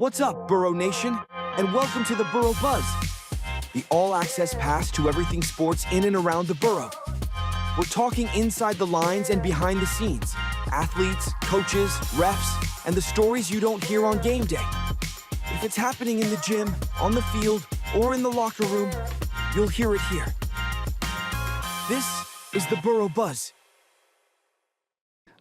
What's up, Boro Nation? And welcome to the Boro Buzz, the all-access pass to everything sports in and around the borough. We're talking inside the lines and behind the scenes, athletes, coaches, refs, and the stories you don't hear on game day. If it's happening in the gym, on the field, or in the locker room, you'll hear it here. This is the Boro Buzz.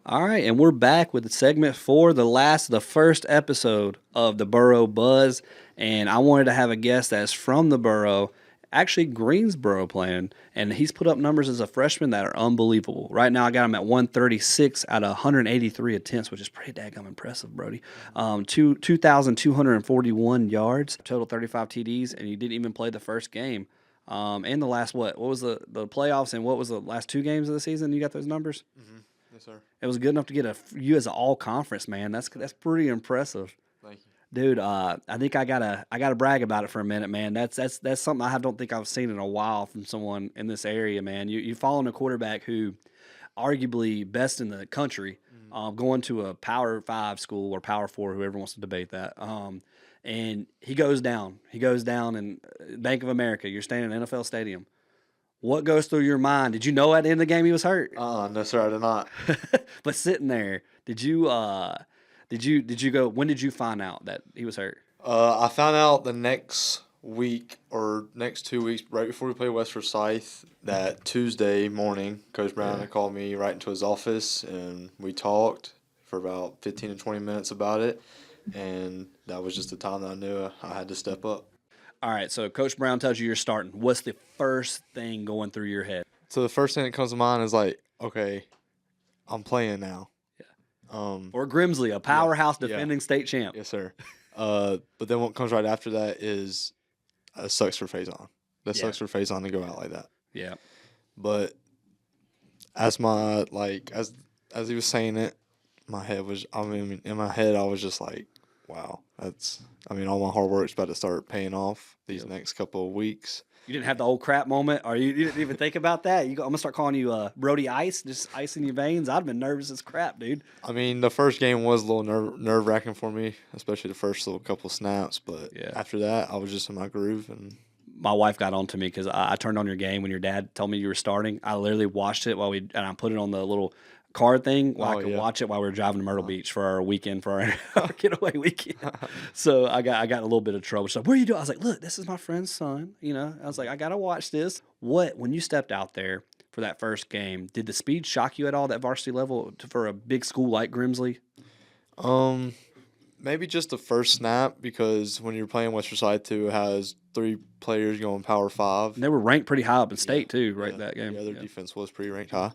All right, and we're back with segment 4, the first episode of the Boro Buzz, and I wanted to have a guest that's from the borough, actually Greensboro playing, and he's put up numbers as a freshman that are unbelievable. Right now, I got him at 136 out of 183 attempts, which is pretty daggum impressive, Brody. 2,241 yards, total 35 TDs, and he didn't even play the first game. And the last, what was the playoffs, and what was the last 2 games of the season? You got those numbers? Mm-hmm. Yes, sir. It was good enough to get you as an all-conference, man. That's pretty impressive. Thank you. Dude, I think I gotta brag about it for a minute, man. That's something I don't think I've seen in a while from someone in this area, man. You following a quarterback who, arguably best in the country, going to a Power 5 school or Power 4, whoever wants to debate that. And he goes down. He goes down in Bank of America. You're standing in an NFL stadium. What goes through your mind? Did you know at the end of the game he was hurt? No, sir, I did not. But sitting there, did you go? When did you find out that he was hurt? I found out the next week or next 2 weeks, right before we played West Forsyth, that Tuesday morning, Coach Brown had called me right into his office, and we talked for about 15 to 20 minutes about it, and that was just the time that I knew I had to step up. All right, so Coach Brown tells you you're starting. What's the first thing going through your head? So the first thing that comes to mind is like, okay, I'm playing now. Yeah. Or Grimsley, a powerhouse defending state champ. Yes, sir. But then what comes right after that is sucks for Faison. Sucks for Faison to go out like that. Yeah. But as he was saying it, in my head I was just like, wow, all my hard work's about to start paying off these next couple of weeks. You didn't have the old crap moment, or you didn't even think about that? I'm going to start calling you Brody Ice, just ice in your veins. I'd have been nervous as crap, dude. I mean, the first game was a little nerve-wracking for me, especially the first little couple snaps. But after that, I was just in my groove. And my wife got on to me because I turned on your game when your dad told me you were starting. I literally watched it and I put it on the little card thing where I could watch it while we were driving to Myrtle Beach for our weekend, for our getaway weekend. So I got a little bit of trouble. She's like, what are you doing? I was like, look, this is my friend's son. I was like, I got to watch this. When you stepped out there for that first game, did the speed shock you at all, that varsity level, for a big school like Grimsley? Maybe just the first snap, because when you're playing West Forsyth, it has 3 players going Power 5. And they were ranked pretty high up in state, too, that game. Yeah, their defense was pretty ranked high.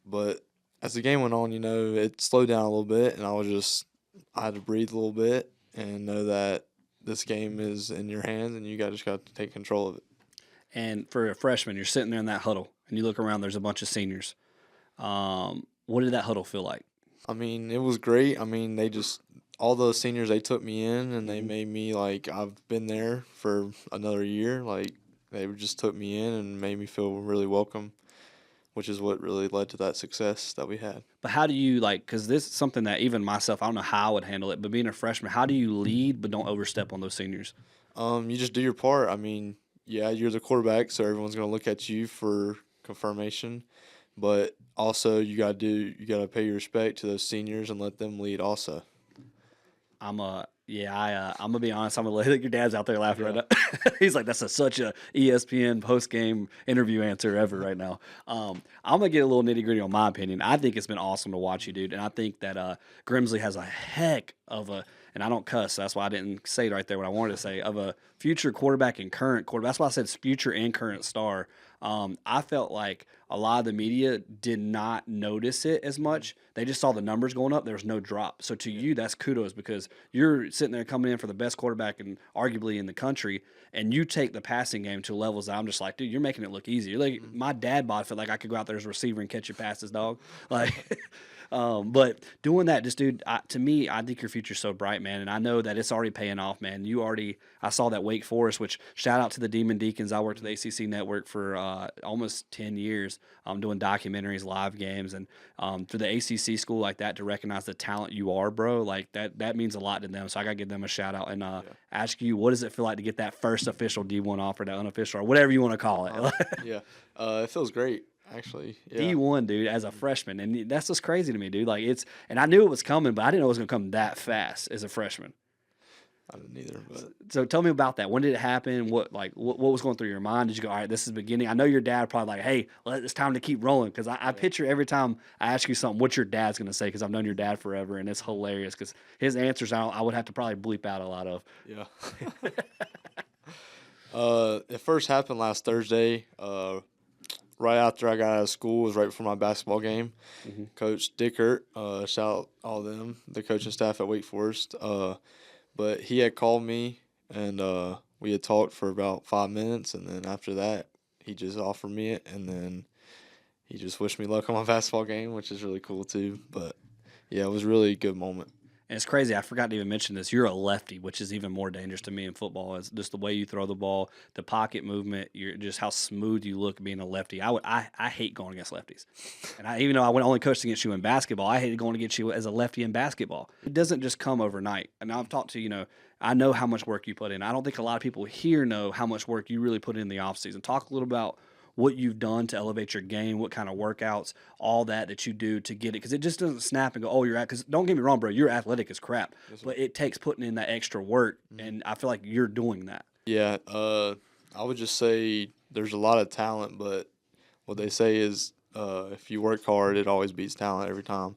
But as the game went on, it slowed down a little bit, and I had to breathe a little bit and know that this game is in your hands, and you just got to take control of it. And for a freshman, you're sitting there in that huddle, and you look around, there's a bunch of seniors. What did that huddle feel like? I mean, it was great. I mean, all those seniors, they took me in, and they made me like I've been there for another year. Like, they just took me in and made me feel really welcome, which is what really led to that success that we had. But how do you, because this is something that even myself, I don't know how I would handle it, but being a freshman, how do you lead but don't overstep on those seniors? You just do your part. I mean, you're the quarterback, so everyone's going to look at you for confirmation, but also you got to pay your respect to those seniors and let them lead also. I'm gonna be honest. I'm gonna let your dad's out there laughing right now. He's like, that's such a ESPN post game interview answer ever right now. I'm gonna get a little nitty gritty on my opinion. I think it's been awesome to watch you, dude, and I think that Grimsley has a heck of a, and I don't cuss, so that's why I didn't say right there what I wanted to say, of a future quarterback and current quarterback. That's why I said future and current star. I felt like a lot of the media did not notice it as much. They just saw the numbers going up. There was no drop. So to you, that's kudos, because you're sitting there coming in for the best quarterback and arguably in the country, and you take the passing game to levels that I'm just like, dude, you're making it look easy. You're like, my dad bod felt like I could go out there as a receiver and catch your passes, dog. Like, But doing that, just dude, to me, I think your future's so bright, man, and I know that it's already paying off, man. I saw that Wake Forest, which shout out to the Demon Deacons. I worked at the ACC Network for almost 10 years, doing documentaries, live games, and for the ACC school like that to recognize the talent you are, bro, like that means a lot to them. So I gotta give them a shout out and ask you, what does it feel like to get that first official D1 offer, that unofficial, or whatever you want to call it? Yeah, it feels great. Actually, yeah. D1, dude, as a freshman, and that's just crazy to me, dude. Like and I knew it was coming, but I didn't know it was gonna come that fast as a freshman. I didn't either. But So tell me about that. When did it happen? What was going through your mind? Did you go, all right, this is the beginning? I know your dad probably like, hey, it's time to keep rolling, because I picture every time I ask you something, what your dad's gonna say, because I've known your dad forever, and it's hilarious because his answers I would have to probably bleep out a lot of. Yeah. It first happened last Thursday. Right after I got out of school, was right before my basketball game. Mm-hmm. Coach Dickert, shout out all of them, the coaching staff at Wake Forest. But he had called me, and we had talked for about 5 minutes, and then after that, he just offered me it, and then he just wished me luck on my basketball game, which is really cool too. But yeah, it was really a good moment. And it's crazy. I forgot to even mention this. You're a lefty, which is even more dangerous to me in football. Is just the way you throw the ball, the pocket movement. You're just how smooth you look being a lefty. I hate going against lefties, and even though I only coached against you in basketball, I hated going against you as a lefty in basketball. It doesn't just come overnight. And I've talked to I know how much work you put in. I don't think a lot of people here know how much work you really put in the offseason. Talk a little about what you've done to elevate your game, what kind of workouts, all that you do to get it. Because it just doesn't snap and go, oh, because don't get me wrong, bro, you're athletic as crap. But it takes putting in that extra work, and I feel like you're doing that. Yeah, I would just say there's a lot of talent, but what they say is if you work hard, it always beats talent every time.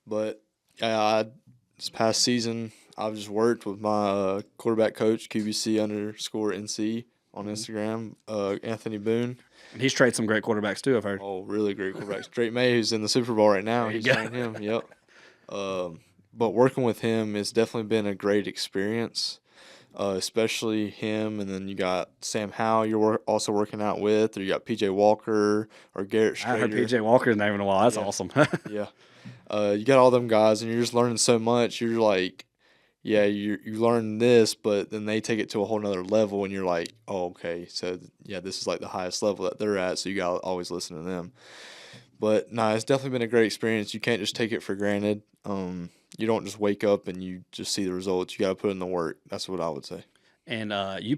But this past season, I've just worked with my quarterback coach, QBC_NC on Instagram, Anthony Boone. And he's traded some great quarterbacks too, I've heard. Oh, really great quarterbacks. Drake May, who's in the Super Bowl right now. He's trained him. Yep. But working with him has definitely been a great experience, especially him. And then you got Sam Howell you're also working out with, or you got PJ Walker or Garrett Schrader. I heard PJ Walker's name in a while. That's awesome. Yeah. You got all them guys, and you're just learning so much. You're like, yeah, you learn this, but then they take it to a whole nother level, and you're like, oh, okay, so yeah, this is like the highest level that they're at, so you got to always listen to them. But it's definitely been a great experience. You can't just take it for granted. You don't just wake up and you just see the results. You got to put in the work. That's what I would say. And you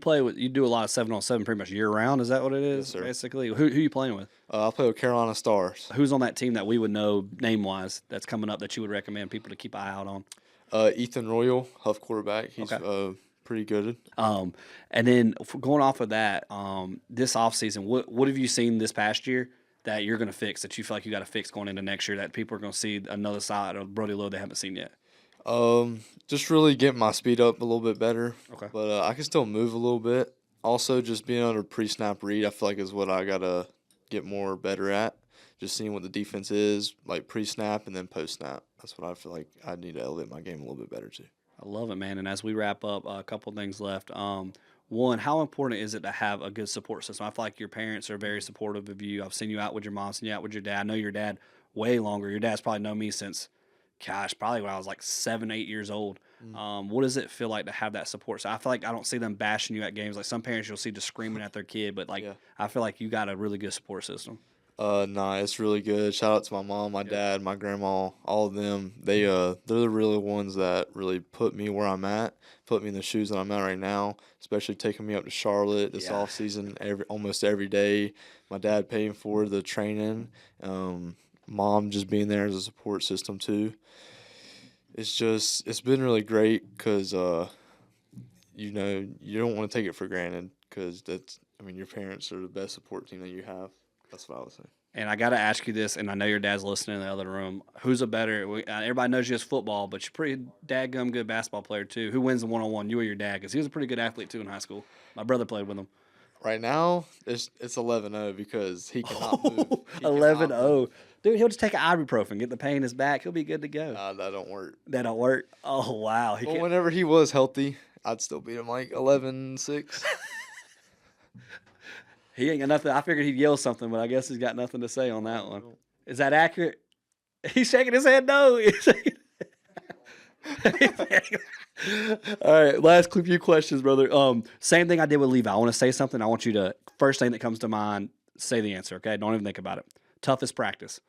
do a lot of 7-on-7 pretty much year round. Is that what it is? Yes, sir. Basically, who you playing with? I play with Carolina Stars. Who's on that team that we would know name wise that's coming up that you would recommend people to keep an eye out on? Ethan Royal, Huff quarterback. He's pretty good. And then going off of that, this offseason, what have you seen this past year that you're going to fix, that you feel like you got to fix going into next year, that people are going to see another side of Brody Lowe they haven't seen yet? Just really getting my speed up a little bit better. Okay. But I can still move a little bit. Also, just being able to pre-snap read, I feel like is what I got to get more better at. Just seeing what the defense is, like pre-snap and then post-snap. That's what I feel like I need to elevate my game a little bit better too. I love it, man. And as we wrap up, a couple things left. One, how important is it to have a good support system? I feel like your parents are very supportive of you. I've seen you out with your mom, seen you out with your dad. I know your dad way longer. Your dad's probably known me since, probably when I was like 7, 8 years old. What does it feel like to have that support? So I feel like I don't see them bashing you at games. Like some parents you'll see just screaming at their kid, but I feel like you got a really good support system. It's really good. Shout out to my mom, my dad, my grandma, all of them. They're the real ones that really put me where I'm at, put me in the shoes that I'm at right now, especially taking me up to Charlotte this off season almost every day. My dad paying for the training, mom just being there as a support system too. It's been really great because you don't want to take it for granted because your parents are the best support team that you have. That's what I would say. And I got to ask you this, and I know your dad's listening in the other room. Who's a better everybody knows you as football, but you're pretty dadgum good basketball player, too. Who wins the one-on-one, you or your dad? Because he was a pretty good athlete, too, in high school. My brother played with him. Right now, it's 11-0 because he cannot move. 11-0. Dude, he'll just take an ibuprofen, get the pain in his back. He'll be good to go. That don't work. That don't work? Oh, wow. Whenever he was healthy, I'd still beat him like 11-6. He ain't got nothing. I figured he'd yell something, but I guess he's got nothing to say on that one. Is that accurate? He's shaking his head no. All right, last few questions, brother. Same thing I did with Levi. I want to say something. I want you to, first thing that comes to mind, say the answer, okay? Don't even think about it. Toughest practice.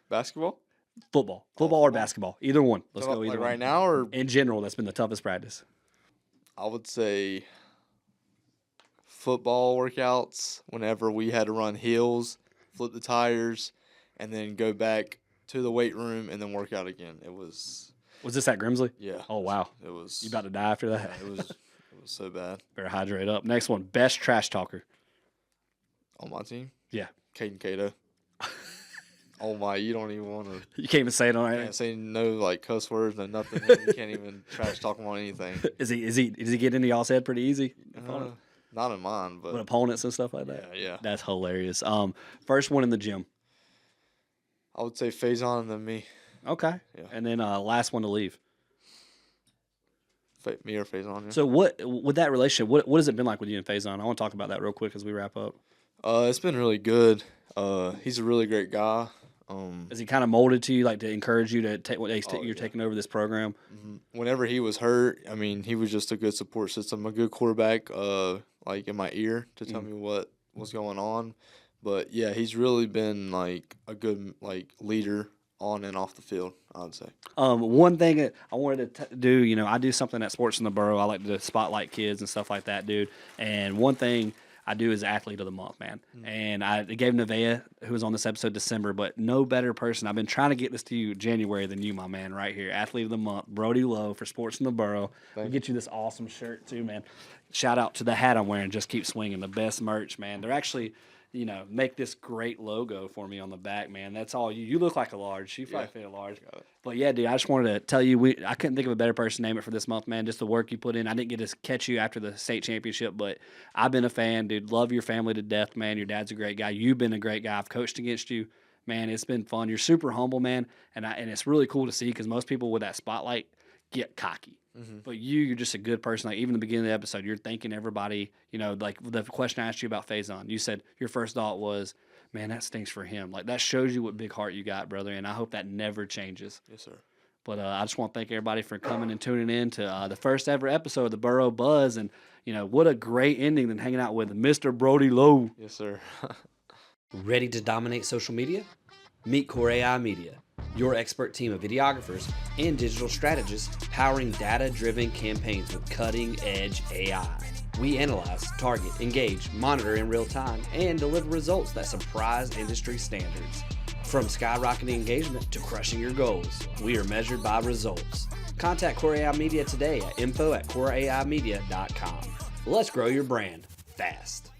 Basketball? Football or basketball. Either one. Let's So, go either like one. right now, or In general, that's been the toughest practice. I would say football workouts whenever we had to run hills, flip the tires, and then go back to the weight room and then work out again. It was, Was this at Grimsley? yeah. Oh, wow. It was. You about to die after that? Yeah, it was so bad. Better hydrate up. Next one, best trash talker. On my team, Yeah. Caden Cato. Oh my, you don't even want to. You can't even say it on Can't it. say no like cuss words, no nothing. You can't even trash talk him on anything. Does he get into y'all's head pretty easy? Not in mine, but With opponents and stuff like that? yeah. That's hilarious. First one in the gym. I would say Faison and then me. Okay. Yeah. And then last one to leave. Me or Faison. Yeah. So what with that relationship, what has it been like with you and Faison? I want to talk about that real quick as we wrap up. It's been really good. He's a really great guy. Has he kind of molded to you, like to encourage you to take what you're yeah. taking over this program? Whenever he was hurt, I mean, he was just a good support system, a good quarterback, like in my ear to tell me what was going on. But yeah, he's really been like a good like leader on and off the field, I would say. One thing that I wanted to do, I do something at Sports in the Borough. I like to spotlight kids and stuff like that, dude. And one thing I do is Athlete of the Month, man. And I gave Nevaeh, who was on this episode December, but no better person. I've been trying to get this to you January than you, my man, right here. Athlete of the Month, Brody Lowe for Sports in the Borough. We'll get you this awesome shirt too, man. Shout out to the hat I'm wearing. Just keep swinging. The best merch, man. They're actually, make this great logo for me on the back, man. That's all you. You look like a large. You probably fit a large. But yeah, dude, I just wanted to tell you, I couldn't think of a better person to name it for this month, man. Just the work you put in. I didn't get to catch you after the state championship, but I've been a fan, dude. Love your family to death, man. Your dad's a great guy. You've been a great guy. I've coached against you. Man, it's been fun. You're super humble, man. And it's really cool to see because most people with that spotlight get cocky. But you're just a good person. Like even in the beginning of the episode, you're thanking everybody. Like the question I asked you about Faison, you said your first thought was, man, that stinks for him. Like that shows you what big heart you got, brother. And I hope that never changes. Yes, sir. But I just want to thank everybody for coming and tuning in to the first ever episode of the Boro Buzz. And, what a great ending than hanging out with Mr. Brody Lowe. Yes, sir. Ready to dominate social media? Meet Core AI Media, your expert team of videographers and digital strategists powering data-driven campaigns with cutting-edge AI. We analyze, target, engage, monitor in real time, and deliver results that surprise industry standards. From skyrocketing engagement to crushing your goals, we are measured by results. Contact Core AI Media today at info@coreaimedia.com. Let's grow your brand fast.